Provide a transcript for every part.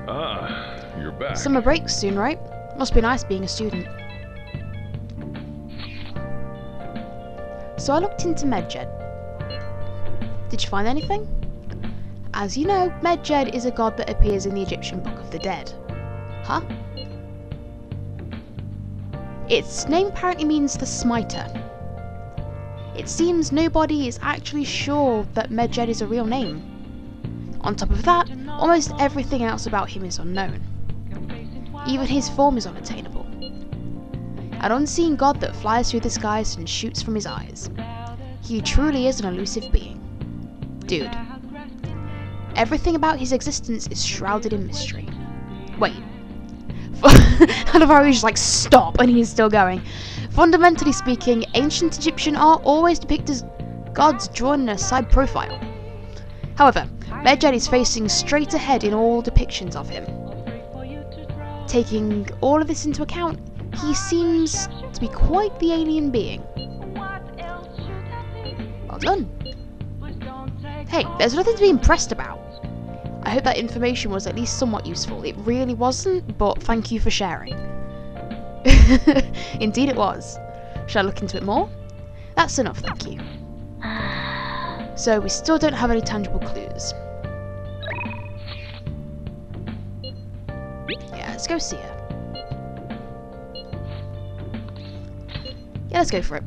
Ah, you're back. Summer break soon, right? Must be nice being a student. So I looked into Medjed. Did you find anything? As you know, Medjed is a god that appears in the Egyptian Book of the Dead. Huh? Its name apparently means the Smiter. It seems nobody is actually sure that Medjed is a real name. On top of that, almost everything else about him is unknown. Even his form is unattainable. An unseen god that flies through the skies and shoots from his eyes. He truly is an elusive being. Dude. Everything about his existence is shrouded in mystery. Wait. I love how he's just like, stop, and he's still going. Fundamentally speaking, ancient Egyptian art always depicts gods drawn in a side profile. However, Medjed is facing straight ahead in all depictions of him. Taking all of this into account, he seems to be quite the alien being. Well done. Hey, there's nothing to be impressed about. I hope that information was at least somewhat useful. It really wasn't, but thank you for sharing. Indeed it was. Shall I look into it more? That's enough, thank you. So we still don't have any tangible clues. Yeah, let's go see her. Yeah, let's go for it.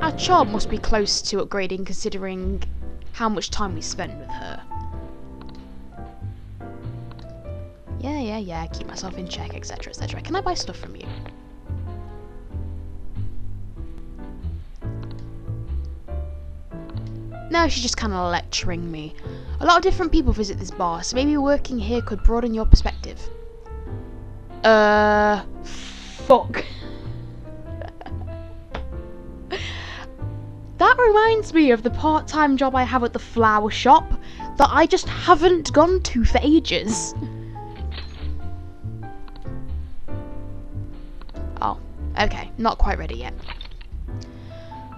Our charm must be close to upgrading considering how much time we spend with her. Yeah, keep myself in check, etc, etc. Can I buy stuff from you? No, she's just kind of lecturing me. A lot of different people visit this bar, so maybe working here could broaden your perspective. Fuck. That reminds me of the part-time job I have at the flower shop that I just haven't gone to for ages. Oh, okay, not quite ready yet.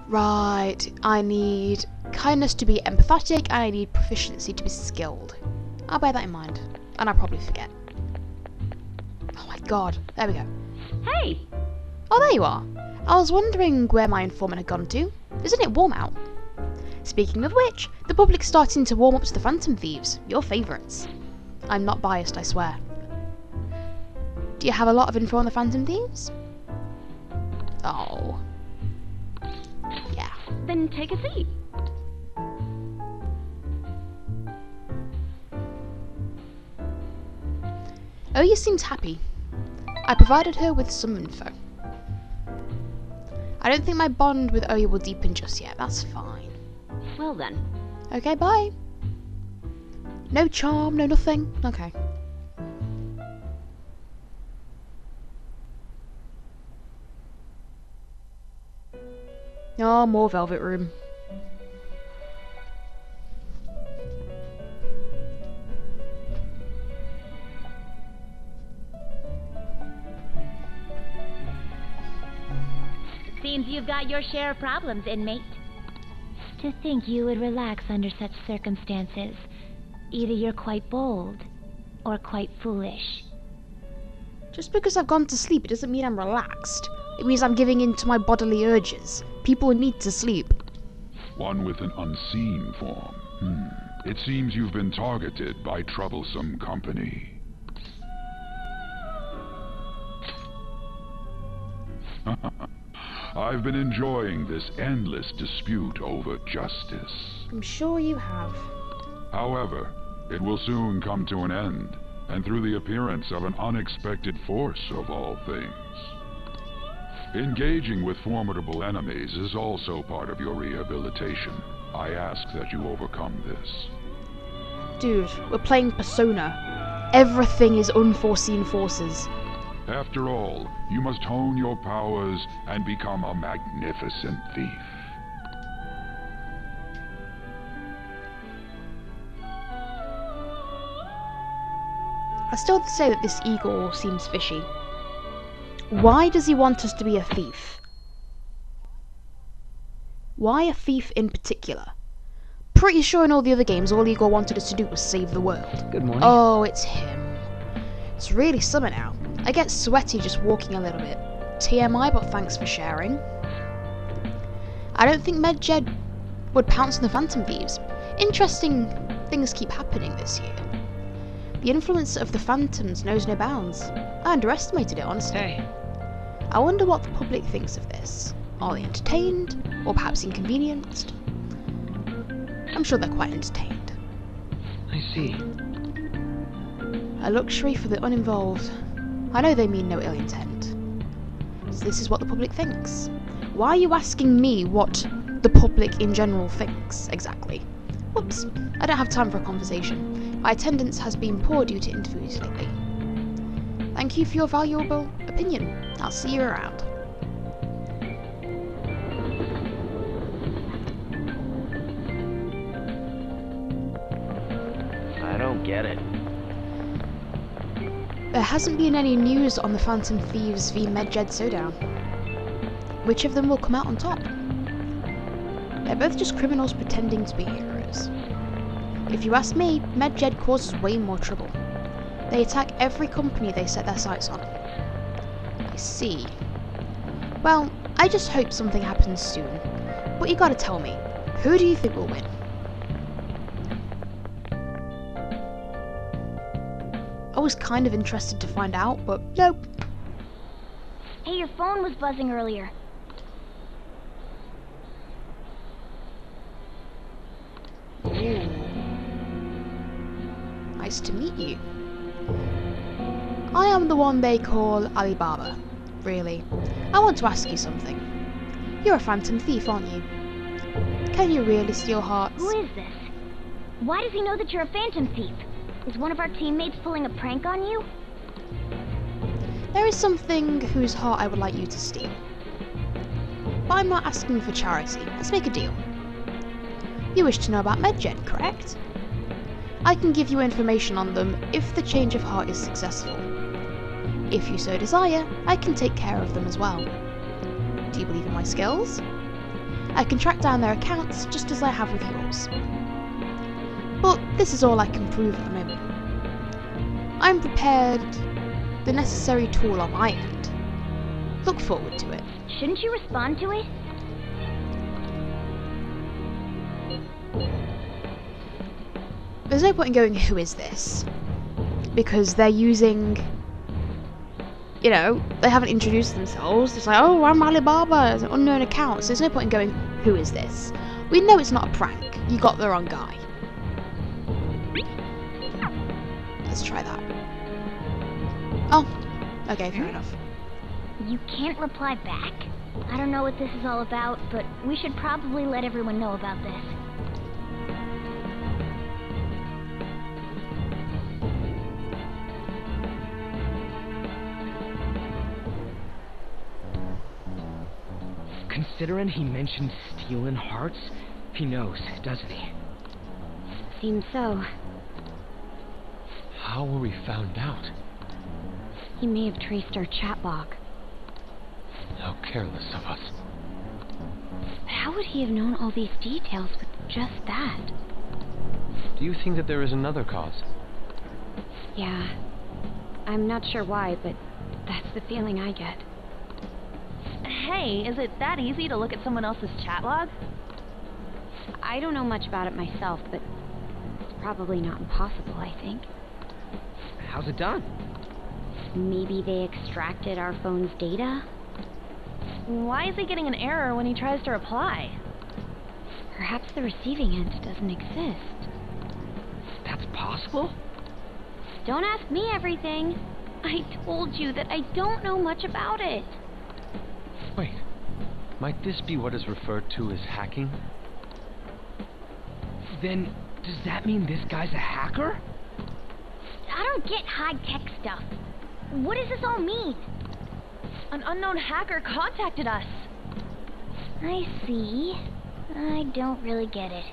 Right, I need kindness to be empathetic and I need proficiency to be skilled. I'll bear that in mind, and I'll probably forget. Oh my god, there we go. Hey! Oh, there you are. I was wondering where my informant had gone to. Isn't it warm out? Speaking of which, the public's starting to warm up to the Phantom Thieves, your favourites. I'm not biased, I swear. Do you have a lot of info on the Phantom Thieves? Oh. Yeah. Then take a seat. Oya seems happy. I provided her with some info. I don't think my bond with Oya will deepen just yet. That's fine. Well then. Okay, bye. No charm, no nothing. Okay. Oh, more Velvet Room. Seems you've got your share of problems, inmate. To think you would relax under such circumstances. Either you're quite bold, or quite foolish. Just because I've gone to sleep, it doesn't mean I'm relaxed. It means I'm giving in to my bodily urges. People need to sleep. One with an unseen form. It seems you've been targeted by troublesome company. I've been enjoying this endless dispute over justice. I'm sure you have. However, it will soon come to an end, and through the appearance of an unexpected force of all things. Engaging with formidable enemies is also part of your rehabilitation. I ask that you overcome this. Dude, we're playing Persona. Everything is unforeseen forces. After all, you must hone your powers and become a magnificent thief. I still say that this eagle seems fishy. Why does he want us to be a thief? Why a thief in particular? pretty sure in all the other games, all Igor wanted us to do was save the world. Good morning. Oh, it's him. It's really summer now. I get sweaty just walking a little bit. TMI, but thanks for sharing. I don't think Medjed would pounce on the Phantom Thieves. Interesting things keep happening this year. The influence of the Phantoms knows no bounds. I underestimated it, honestly. Hey. I wonder what the public thinks of this. Are they entertained? Or perhaps inconvenienced? I'm sure they're quite entertained. I see. A luxury for the uninvolved. I know they mean no ill intent. So this is what the public thinks. Why are you asking me what the public in general thinks, exactly? Whoops, I don't have time for a conversation. My attendance has been poor due to interviews lately. Thank you for your valuable opinion. I'll see you around. I don't get it. There hasn't been any news on the Phantom Thieves v Medjed showdown. Which of them will come out on top? They're both just criminals pretending to be heroes. If you ask me, Medjed causes way more trouble. They attack every company they set their sights on. I see. Well, I just hope something happens soon. But you gotta tell me, who do you think will win? I was kind of interested to find out, but nope. Hey, your phone was buzzing earlier. Ooh. Nice to meet you. I am the one they call Alibaba. Really. I want to ask you something. You're a Phantom Thief, aren't you? Can you really steal hearts? Who is this? Why does he know that you're a Phantom Thief? Is one of our teammates pulling a prank on you? There is something whose heart I would like you to steal. But I'm not asking for charity. Let's make a deal. You wish to know about Medjed, correct? I can give you information on them if the change of heart is successful. If you so desire, I can take care of them as well. Do you believe in my skills? I can track down their accounts just as I have with yours. But this is all I can prove at the moment. I'm prepared the necessary tool on my end. Look forward to it. Shouldn't you respond to it? There's no point in going, who is this? Because they're using, you know, they haven't introduced themselves. It's like, oh, I'm Alibaba, it's an unknown account. So there's no point in going, who is this? We know it's not a prank. You got the wrong guy. Let's try that. Oh, okay, fair enough. You can't reply back? I don't know what this is all about, but we should probably let everyone know about this. Considering he mentioned stealing hearts, he knows, doesn't he? Seems so. How were we found out? He may have traced our chat log. How careless of us. How would he have known all these details with just that? Do you think that there is another cause? Yeah. I'm not sure why, but that's the feeling I get. Hey, is it that easy to look at someone else's chat log? I don't know much about it myself, but it's probably not impossible, I think. How's it done? Maybe they extracted our phone's data? Why is he getting an error when he tries to reply? Perhaps the receiving end doesn't exist. That's possible? Don't ask me everything. I told you that I don't know much about it. Wait, might this be what is referred to as hacking? Then, does that mean this guy's a hacker? I don't get high-tech stuff. What does this all mean? An unknown hacker contacted us. I see. I don't really get it.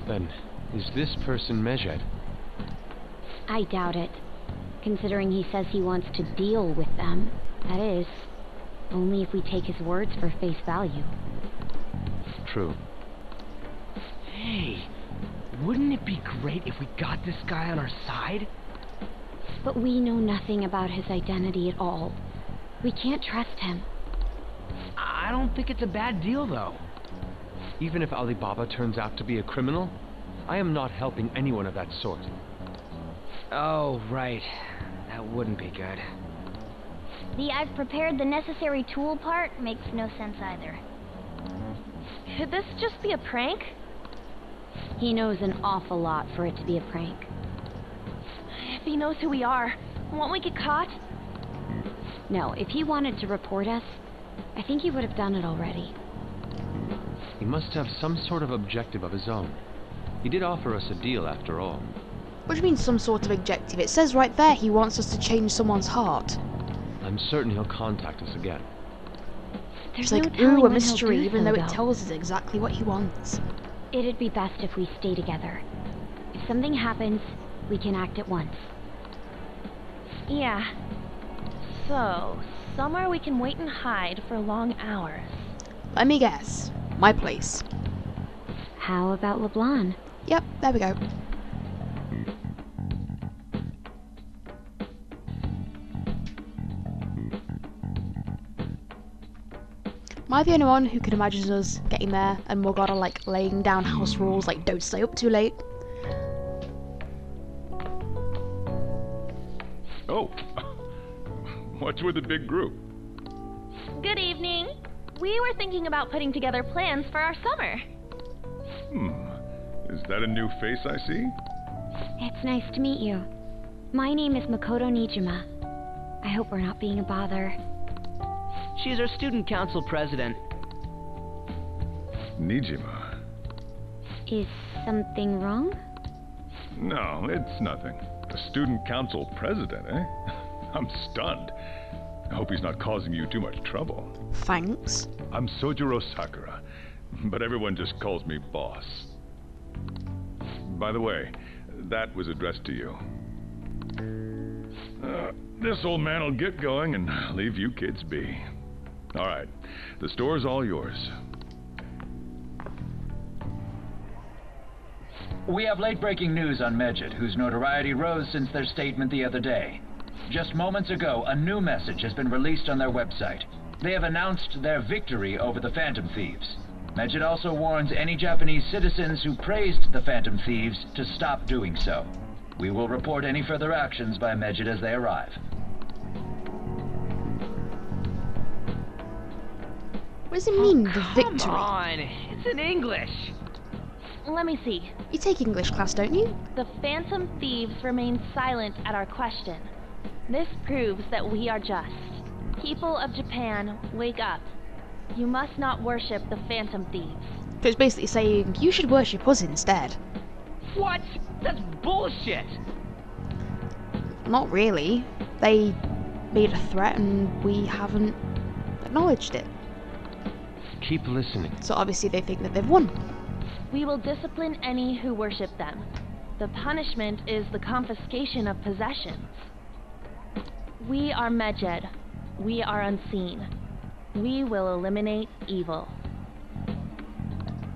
Then, is this person Medjed? I doubt it. Considering he says he wants to deal with them. That is, only if we take his words for face value. True. Hey, Wouldn't it be great if we got this guy on our side? But we know nothing about his identity at all. We can't trust him. I don't think it's a bad deal, though. Even if Alibaba turns out to be a criminal, I am not helping anyone of that sort. Oh, right. That wouldn't be good. The "I've prepared the necessary tool" part makes no sense either. Could this just be a prank? He knows an awful lot for it to be a prank. If he knows who we are, won't we get caught? No, if he wanted to report us, I think he would have done it already. He must have some sort of objective of his own. He did offer us a deal after all. What do you mean, some sort of objective? It says right there he wants us to change someone's heart. I'm certain he'll contact us again. It's There's no like, telling ooh, a when he'll mystery, do even so, though it though. tells us exactly what he wants. It'd be best if we stay together. If something happens, we can act at once. Yeah. So, somewhere we can wait and hide for long hours. Let me guess. My place. How about LeBlanc? Yep, there we go. Am I the only one who can imagine us getting there and Morgana like laying down house rules like don't stay up too late? Oh, what's with the big group? Good evening. We were thinking about putting together plans for our summer. Is that a new face I see? It's nice to meet you. My name is Makoto Nijima. I hope we're not being a bother. She's our student council president. Nijima. Is something wrong? No, it's nothing. A student council president, eh? I'm stunned. I hope he's not causing you too much trouble. Thanks. I'm Sojiro Sakura, but everyone just calls me boss. By the way, that was addressed to you. This old man will get going and leave you kids be. All right, the store's all yours. We have late-breaking news on Medjed, whose notoriety rose since their statement the other day. Just moments ago, a new message has been released on their website. They have announced their victory over the Phantom Thieves. Medjed also warns any Japanese citizens who praised the Phantom Thieves to stop doing so. We will report any further actions by Medjed as they arrive. What does it mean, the victory? Come on, it's in English. Let me see. You take English class, don't you? The Phantom Thieves remain silent at our question. This proves that we are just. People of Japan, wake up. You must not worship the Phantom Thieves. So it's basically saying, you should worship us instead. What? That's bullshit! Not really. They made a threat and we haven't acknowledged it. Keep listening. So obviously they think that they've won. We will discipline any who worship them. The punishment is the confiscation of possessions. We are Medjed. We are unseen. We will eliminate evil.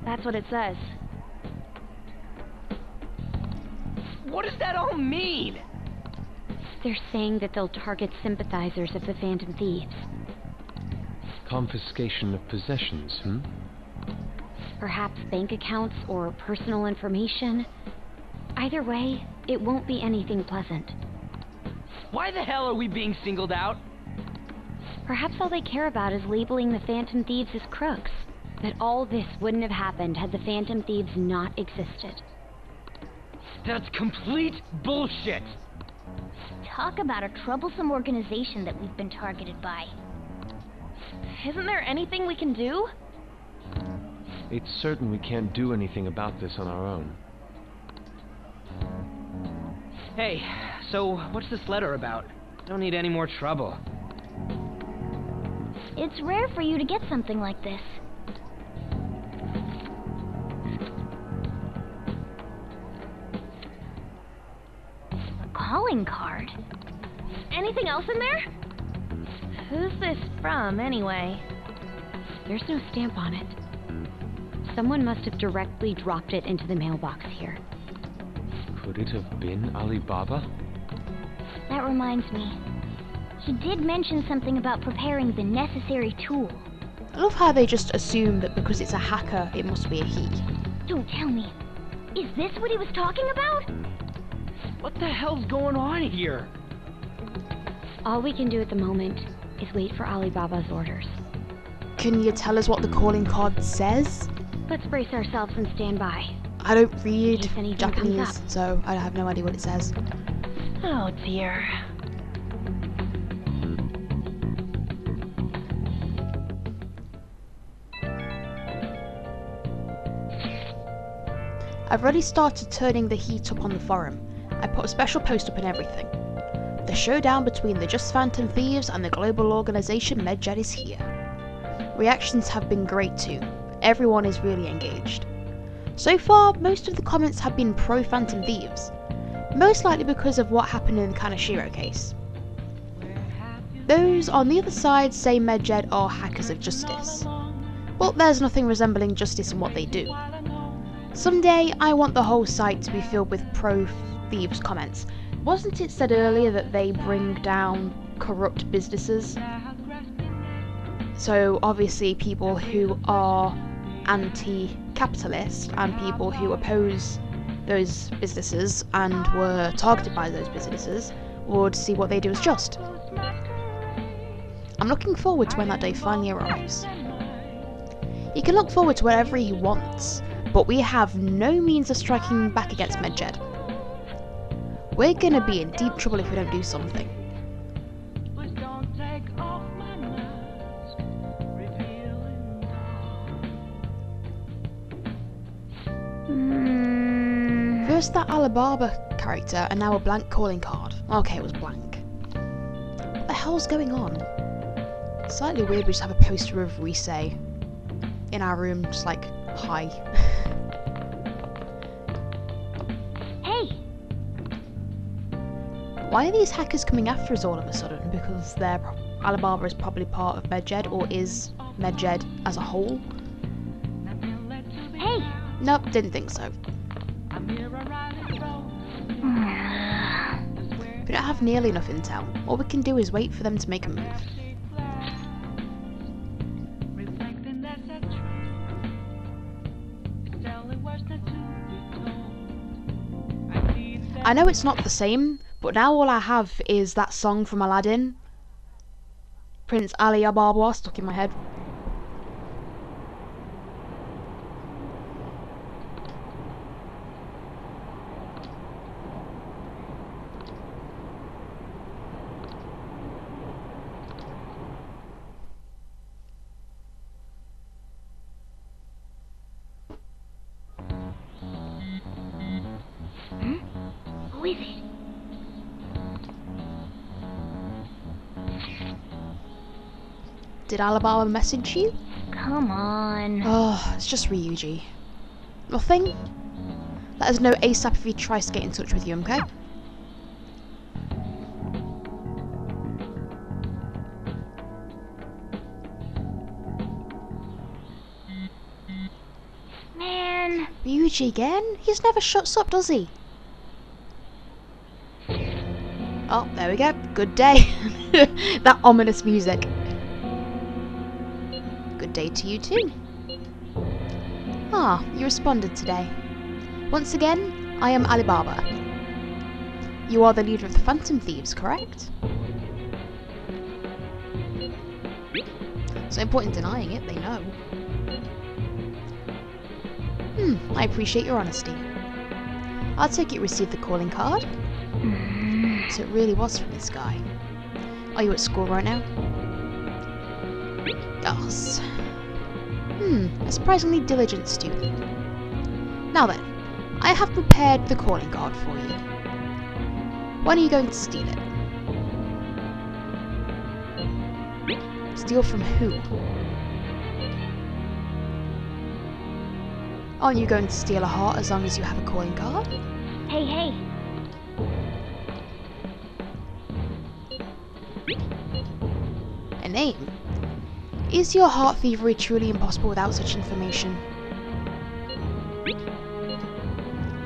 That's what it says. What does that all mean? They're saying that they'll target sympathizers of the Phantom Thieves. Confiscation of possessions, Perhaps bank accounts or personal information. Either way, it won't be anything pleasant. Why the hell are we being singled out? Perhaps all they care about is labeling the Phantom Thieves as crooks. That all this wouldn't have happened had the Phantom Thieves not existed. That's complete bullshit! Talk about a troublesome organization that we've been targeted by. Isn't there anything we can do? It's certain we can't do anything about this on our own. Hey, so what's this letter about? Don't need any more trouble. It's rare for you to get something like this. A calling card. Anything else in there? Who's this from, anyway? There's no stamp on it. Someone must have directly dropped it into the mailbox here. Could it have been Alibaba? That reminds me. He did mention something about preparing the necessary tool. I love how they just assume that because it's a hacker, it must be a he. Don't tell me. Is this what he was talking about? What the hell's going on here? All we can do at the moment is wait for Alibaba's orders. Can you tell us what the calling card says? Let's brace ourselves and stand by. I don't read In case anything comes Japanese, up. so I have no idea what it says. Oh dear. I've already started turning the heat up on the forum. I put a special post up and everything. The showdown between the Just Phantom Thieves and the global organisation MedJet is here. Reactions have been great too. Everyone is really engaged. So far, most of the comments have been pro-Phantom Thieves, most likely because of what happened in the Kaneshiro case. Those on the other side say MedJet are hackers of justice, but there's nothing resembling justice in what they do. Someday, I want the whole site to be filled with pro-thieves comments. Wasn't it said earlier that they bring down corrupt businesses? So obviously people who are anti-capitalist and people who oppose those businesses and were targeted by those businesses would see what they do as just. I'm looking forward to when that day finally arrives. He can look forward to whatever he wants, but we have no means of striking back against MedJet. We're gonna be in deep trouble if we don't do something. First that Alibaba character and now a blank calling card. Okay, it was blank. What the hell's going on? Slightly weird we just have a poster of Rise in our room, just like, hi. Hey! Why are these hackers coming after us all of a sudden? Because Alibaba is probably part of MedJet, or is MedJet as a whole? Hey! Nope, didn't think so. We don't have nearly enough intel. All we can do is wait for them to make a move. I know it's not the same, but now all I have is that song from Aladdin. Prince Alibaba stuck in my head. Who is it? Did Alibaba message you? Come on. Oh, it's just Ryuji. Nothing? Let us know ASAP if he tries to get in touch with you, okay? Man. Ryuji again? He's never shuts up, does he? Oh, there we go. Good day. That ominous music. Good day to you too. Ah, you responded today. Once again, I am Alibaba. You are the leader of the Phantom Thieves, correct? There's no point in denying it, they know. I appreciate your honesty. I'll take it you received the calling card. So it really was from this guy. Are you at school right now? Yes. A surprisingly diligent student. Now then, I have prepared the calling card for you. When are you going to steal it? Steal from who? Aren't you going to steal a heart as long as you have a calling card? Hey, hey. A name? Is your heart thievery truly impossible without such information?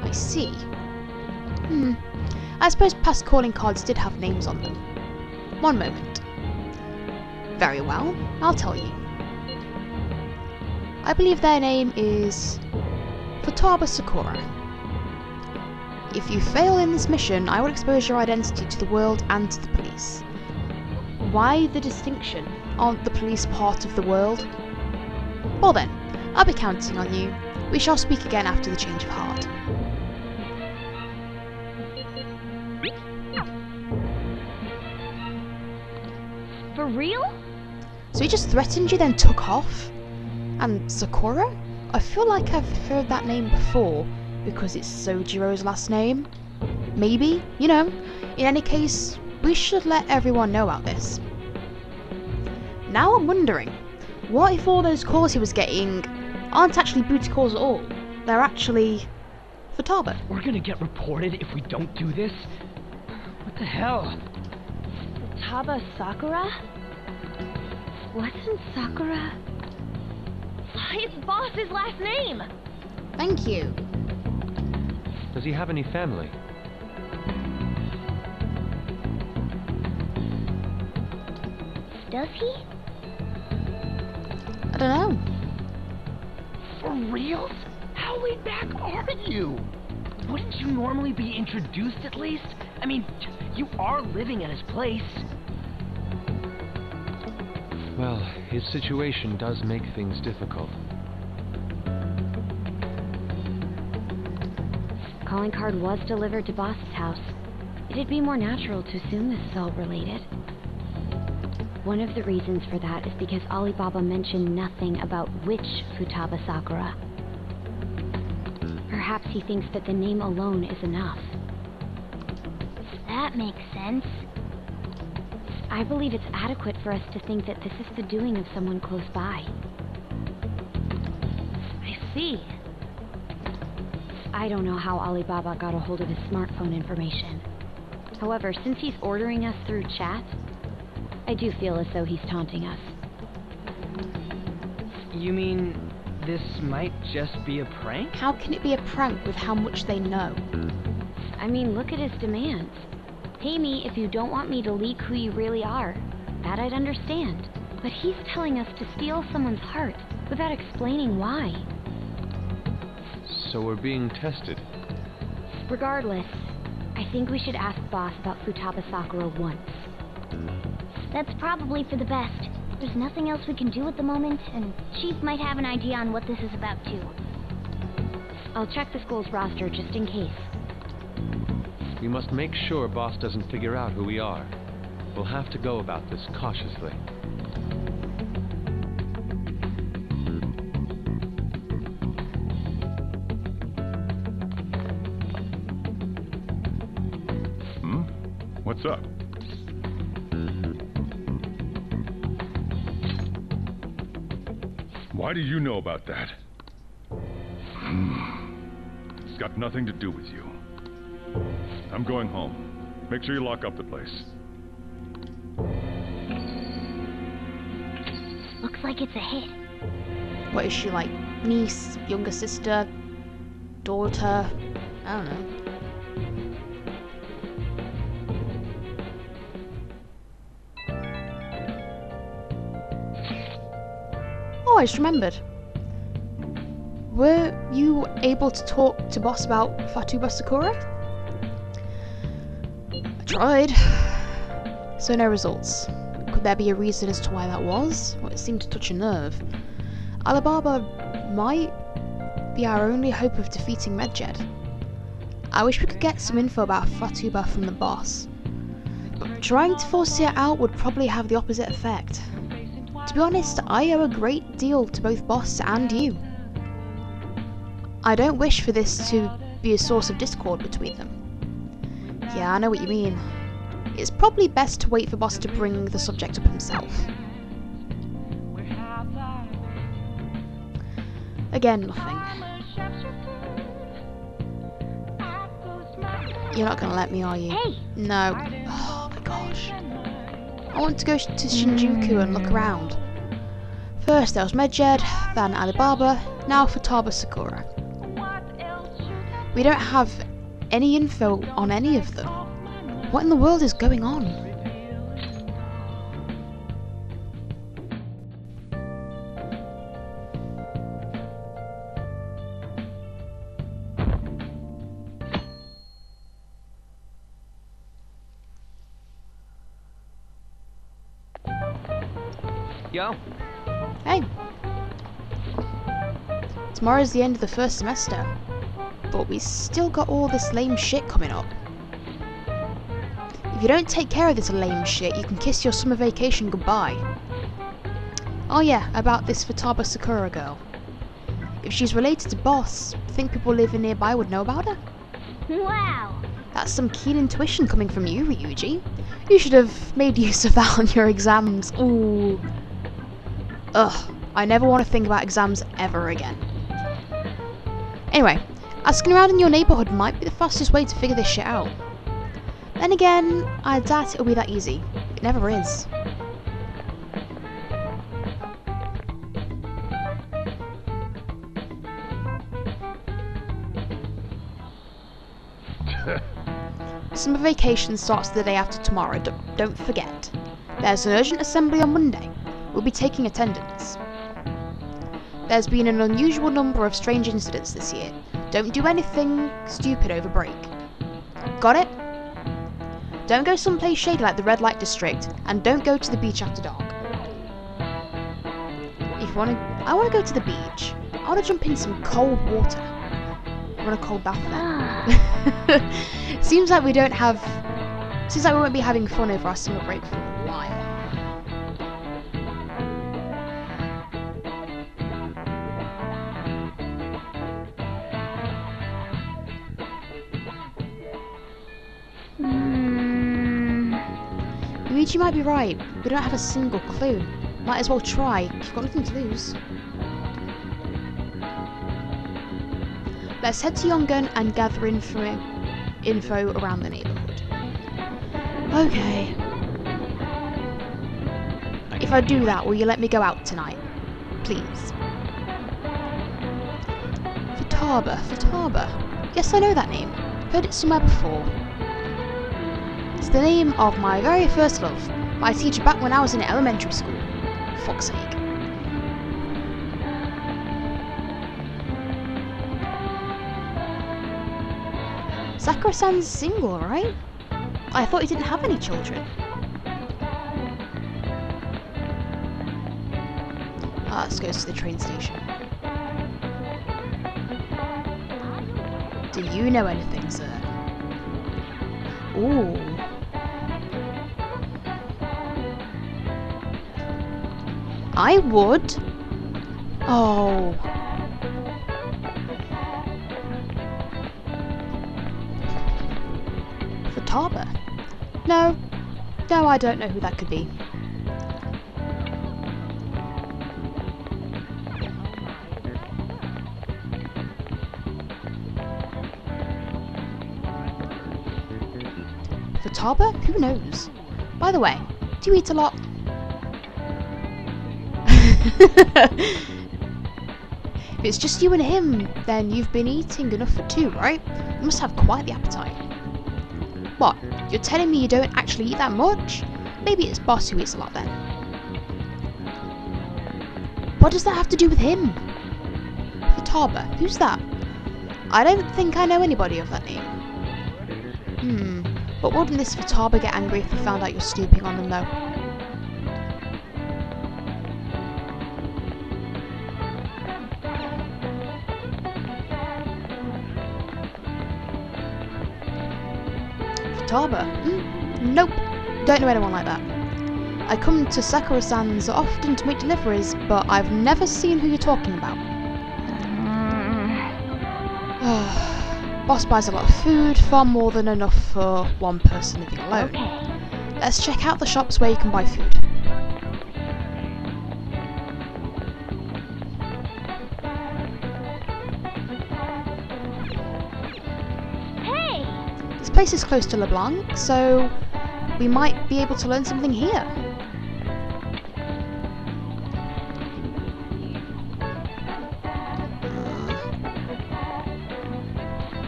I see. I suppose past calling cards did have names on them. One moment. Very well, I'll tell you. I believe their name is Futaba Sakura. If you fail in this mission, I will expose your identity to the world and to the police. Why the distinction? Aren't the police part of the world? Well then, I'll be counting on you. We shall speak again after the change of heart. For real? So he just threatened you, then took off? And Sakura? I feel like I've heard that name before, because it's Sojiro's last name. Maybe, you know. In any case, we should let everyone know about this. Now I'm wondering, what if all those calls he was getting aren't actually booty calls at all? They're actually Futaba. We're gonna get reported if we don't do this? What the hell? Futaba Sakura? Wasn't Sakura? It's Boss's last name! Thank you. Does he have any family? Does he? I don't know. For reals? How way back are you? Wouldn't you normally be introduced at least? I mean, you are living at his place. Well, his situation does make things difficult. Calling card was delivered to Boss's house. It'd be more natural to assume this is all related. One of the reasons for that is because Alibaba mentioned nothing about which Futaba Sakura. Perhaps he thinks that the name alone is enough. That makes sense. I believe it's adequate for us to think that this is the doing of someone close by. I see. I don't know how Alibaba got a hold of his smartphone information. However, since he's ordering us through chat, I do feel as though he's taunting us. You mean this might just be a prank? How can it be a prank with how much they know? I mean, look at his demands. Pay me if you don't want me to leak who you really are. That I'd understand. But he's telling us to steal someone's heart without explaining why. So we're being tested. Regardless, I think we should ask Boss about Futaba Sakura once. That's probably for the best. There's nothing else we can do at the moment, and Chief might have an idea on what this is about too. I'll check the school's roster just in case. We must make sure Boss doesn't figure out who we are. We'll have to go about this cautiously. What's up? Why do you know about that? It's got nothing to do with you. I'm going home. Make sure you lock up the place. Looks like it's a hit. What is she like? Niece, younger sister, daughter? I don't know. Oh, I just remembered. Were you able to talk to Boss about Futaba Sakura? I tried. So no results. Could there be a reason as to why that was? Well, it seemed to touch a nerve. Alibaba might be our only hope of defeating Medjed. I wish we could get some info about Futaba from the boss. But trying to force it out would probably have the opposite effect. To be honest, I owe a great deal to both Boss and you. I don't wish for this to be a source of discord between them. Yeah, I know what you mean. It's probably best to wait for Boss to bring the subject up himself. Again, nothing. You're not gonna let me, are you? Hey! No. Oh my gosh. I want to go to Shinjuku and look around. First there was Medjed, then Alibaba, now Futaba Sakura. We don't have any info on any of them. What in the world is going on? Yo. Hey. Tomorrow's the end of the first semester, but we still got all this lame shit coming up. If you don't take care of this lame shit, you can kiss your summer vacation goodbye. Oh yeah, about this Futaba Sakura girl. If she's related to Boss, think people living nearby would know about her? Wow! That's some keen intuition coming from you, Ryuji. You should have made use of that on your exams. Ooh. Ugh, I never want to think about exams ever again. Anyway, asking around in your neighbourhood might be the fastest way to figure this shit out. Then again, I doubt it'll be that easy. It never is. Summer vacation starts the day after tomorrow, don't forget. There's an urgent assembly on Monday. We'll be taking attendance. There's been an unusual number of strange incidents this year. Don't do anything stupid over break. Got it? Don't go someplace shady like the red light district, and don't go to the beach after dark. If you I want to go to the beach. I want to jump in some cold water. I want a cold bath then. Seems like we won't be having fun over our summer break for a while. Luigi might be right. We don't have a single clue. Might as well try. You've got nothing to lose. Let's head to Yongun and gather info around the neighbourhood. Okay. If I do that, will you let me go out tonight? Please. Futaba. Yes, I know that name. Heard it somewhere before. It's the name of my very first love. My teacher back when I was in elementary school. Fuck's sake. Sakura-san's single, right? I thought he didn't have any children. Ah, this goes to the train station. Do you know anything, sir? Ooh. I would. Oh. Futaba? No, I don't know who that could be. Futaba? Who knows? By the way, do you eat a lot? If it's just you and him, then you've been eating enough for two, right? You must have quite the appetite. What? You're telling me you don't actually eat that much? Maybe it's Boss who eats a lot then. What does that have to do with him? Futaba? Who's that? I don't think I know anybody of that name. But wouldn't this Futaba get angry if he found out you're snooping on them though? Futaba? Nope. Don't know anyone like that. I come to Sakura-san's often to make deliveries, but I've never seen who you're talking about. Boss buys a lot of food, far more than enough for one person living alone. Okay. Let's check out the shops where you can buy food. Hey! This place is close to LeBlanc, so we might be able to learn something here.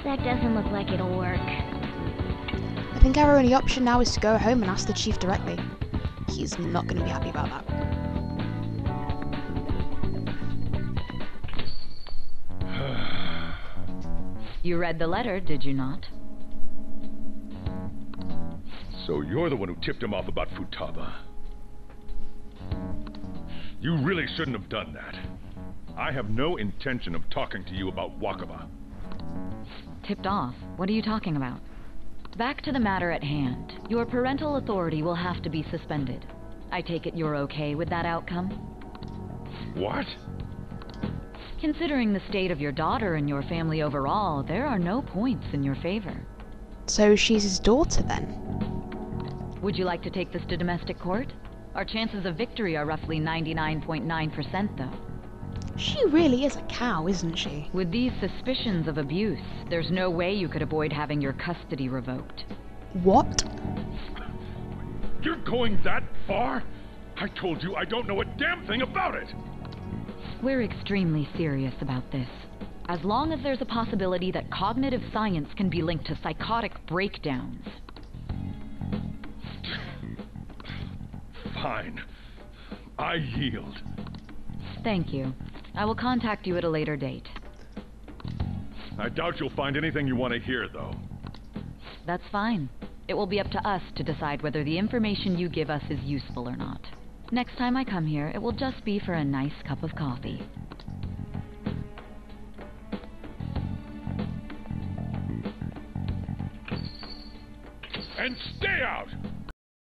That doesn't look like it'll work. I think our only option now is to go home and ask the chief directly. He's not going to be happy about that. You read the letter, did you not? So you're the one who tipped him off about Futaba. You really shouldn't have done that. I have no intention of talking to you about Wakaba. Tipped off? What are you talking about? Back to the matter at hand. Your parental authority will have to be suspended. I take it you're okay with that outcome? What? Considering the state of your daughter and your family overall, there are no points in your favor. So she's his daughter then? Would you like to take this to domestic court? Our chances of victory are roughly 99.9% though. She really is a cow, isn't she? With these suspicions of abuse, there's no way you could avoid having your custody revoked. What? You're going that far? I told you I don't know a damn thing about it! We're extremely serious about this. As long as there's a possibility that cognitive science can be linked to psychotic breakdowns. Fine. I yield. Thank you. I will contact you at a later date. I doubt you'll find anything you want to hear, though. That's fine. It will be up to us to decide whether the information you give us is useful or not. Next time I come here, it will just be for a nice cup of coffee. And stay out!